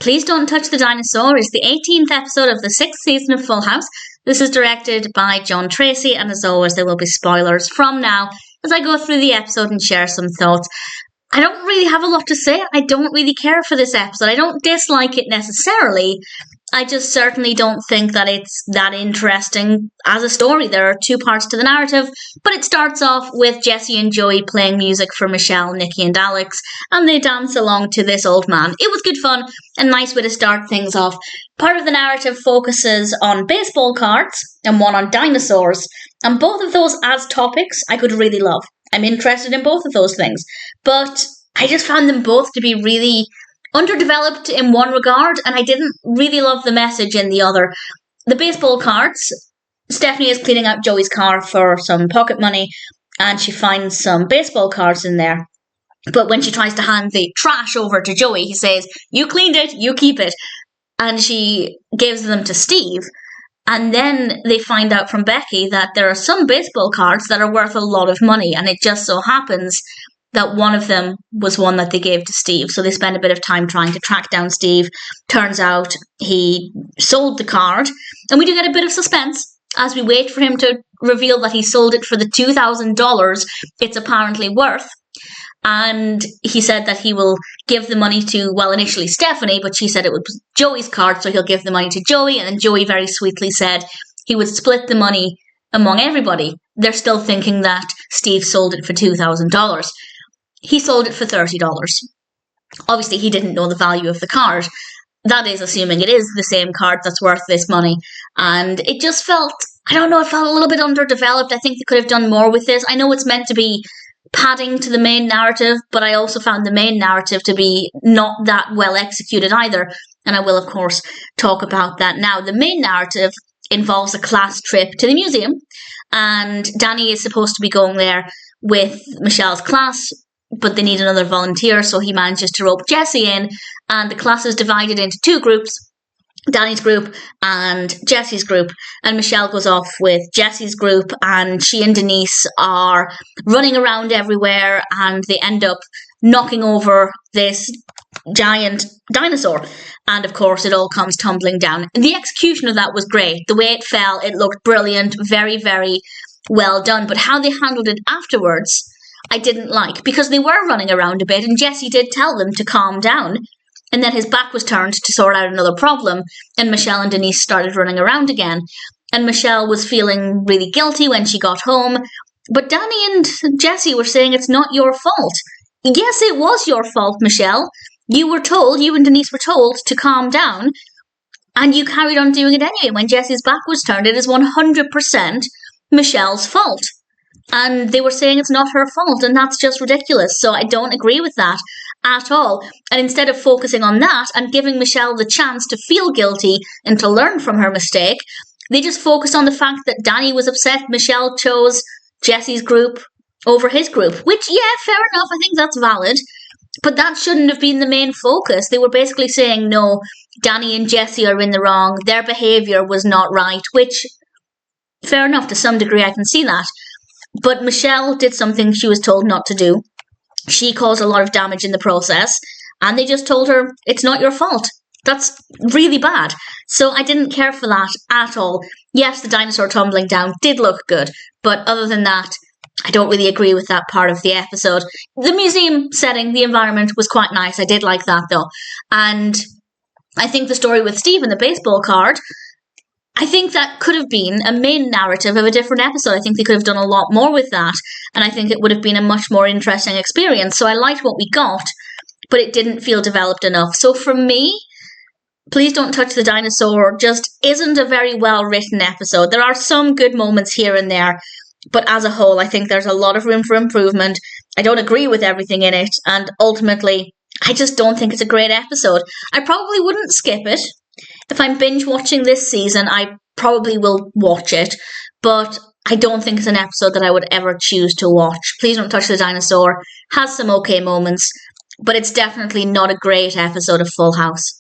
Please Don't Touch the Dinosaur is the 18th episode of the 6th season of Full House. This is directed by John Tracy, and as always, there will be spoilers from now as I go through the episode and share some thoughts. I don't really have a lot to say. I don't really care for this episode. I don't dislike it necessarily. I just certainly don't think that it's that interesting as a story. There are two parts to the narrative, but it starts off with Jesse and Joey playing music for Michelle, Nicky and Alex, and they dance along to This Old Man. It was good fun, a nice way to start things off. Part of the narrative focuses on baseball cards and one on dinosaurs, and both of those as topics I could really love. I'm interested in both of those things, but I just found them both to be really underdeveloped in one regard, and I didn't really love the message in the other. The baseball cards, Stephanie is cleaning out Joey's car for some pocket money, and she finds some baseball cards in there. But when she tries to hand the trash over to Joey, he says, "You cleaned it, you keep it." And she gives them to Steve. And then they find out from Becky that there are some baseball cards that are worth a lot of money, and it just so happens that one of them was one that they gave to Steve. So they spend a bit of time trying to track down Steve. Turns out he sold the card. And we do get a bit of suspense as we wait for him to reveal that he sold it for the $2,000 it's apparently worth. And he said that he will give the money to, well, initially Stephanie, but she said it was Joey's card, so he'll give the money to Joey. And then Joey very sweetly said he would split the money among everybody. They're still thinking that Steve sold it for $2,000. He sold it for $30. Obviously, he didn't know the value of the card. That is assuming it is the same card that's worth this money. And it just felt, I don't know, it felt a little bit underdeveloped. I think they could have done more with this. I know it's meant to be padding to the main narrative, but I also found the main narrative to be not that well executed either. And I will, of course, talk about that now. The main narrative involves a class trip to the museum. And Danny is supposed to be going there with Michelle's class, but they need another volunteer, so he manages to rope Jesse in, and the class is divided into two groups, Danny's group and Jesse's group, and Michelle goes off with Jesse's group, and she and Denise are running around everywhere, and they end up knocking over this giant dinosaur, and of course it all comes tumbling down. And the execution of that was great. The way it fell, it looked brilliant, very, very well done, but how they handled it afterwards, I didn't like, because they were running around a bit, and Jesse did tell them to calm down, and then his back was turned to sort out another problem, and Michelle and Denise started running around again, and Michelle was feeling really guilty when she got home, but Danny and Jesse were saying it's not your fault. Yes, it was your fault, Michelle. You and Denise were told to calm down, and you carried on doing it anyway. When Jesse's back was turned, it is 100% Michelle's fault. And they were saying it's not her fault, and that's just ridiculous. So I don't agree with that at all. And instead of focusing on that and giving Michelle the chance to feel guilty and to learn from her mistake, they just focused on the fact that Danny was upset Michelle chose Jesse's group over his group. Which, yeah, fair enough, I think that's valid. But that shouldn't have been the main focus. They were basically saying, no, Danny and Jesse are in the wrong. Their behaviour was not right, which, fair enough, to some degree I can see that. But Michelle did something she was told not to do. She caused a lot of damage in the process, and they just told her, it's not your fault. That's really bad. So I didn't care for that at all. Yes, the dinosaur tumbling down did look good, but other than that, I don't really agree with that part of the episode. The museum setting, the environment was quite nice. I did like that, though. And I think the story with Steve and the baseball card, I think that could have been a main narrative of a different episode. I think they could have done a lot more with that, and I think it would have been a much more interesting experience. So I liked what we got, but it didn't feel developed enough. So for me, Please Don't Touch the Dinosaur just isn't a very well-written episode. There are some good moments here and there, but as a whole, I think there's a lot of room for improvement. I don't agree with everything in it, and ultimately, I just don't think it's a great episode. I probably wouldn't skip it. If I'm binge watching this season, I probably will watch it, but I don't think it's an episode that I would ever choose to watch. Please Don't Touch the Dinosaur has some okay moments, but it's definitely not a great episode of Full House.